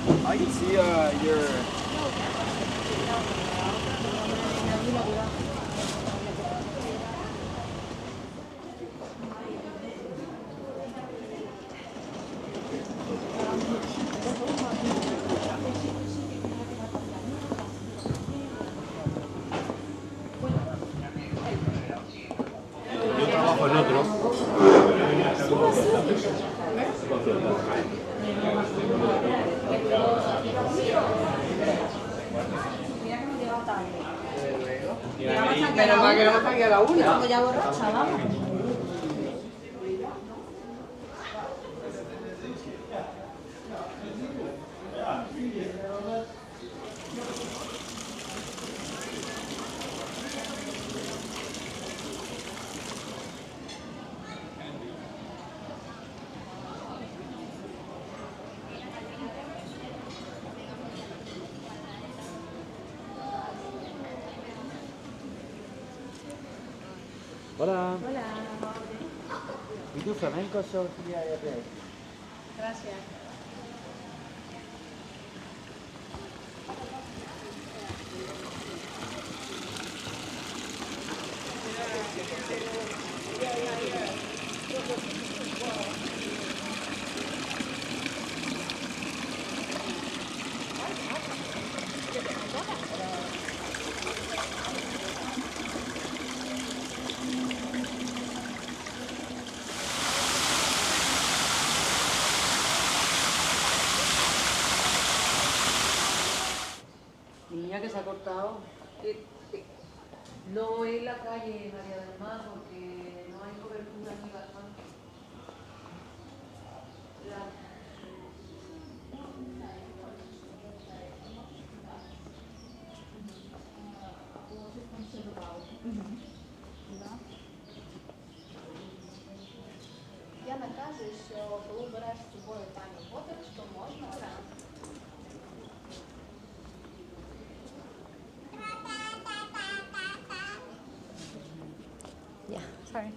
I can see your. Yo trabajo en otro. Pero para que no me salga la una. Como ya borracha, vamos. Hola. Hola. ¿Y tu flamenco, Sofía? Gracias. Niña que se ha cortado. No es la calle María del Mar porque no hay cobertura ni bastante. Яна каже, що коли береш з собою пані в подорож, то можна Yeah, sorry.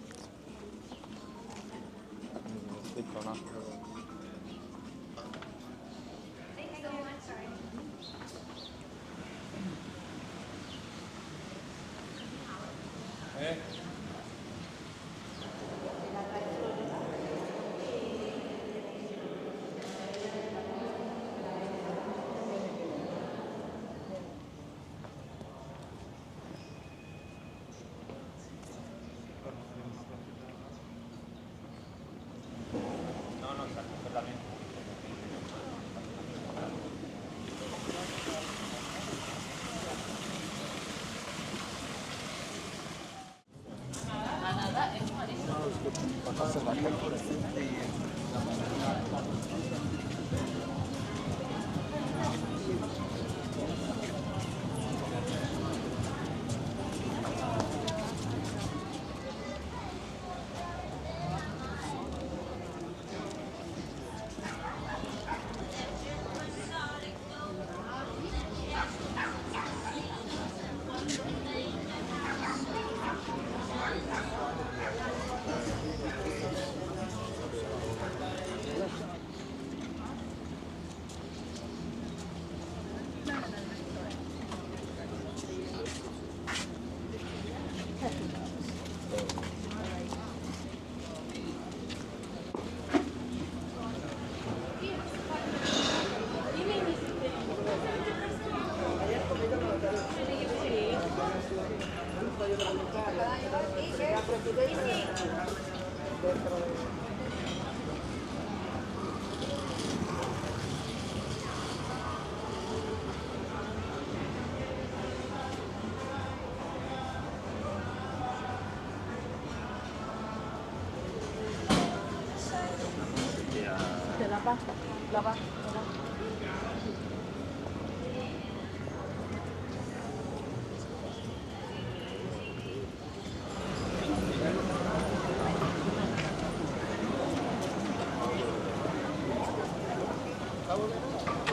La pasta. La pasta. Está bueno.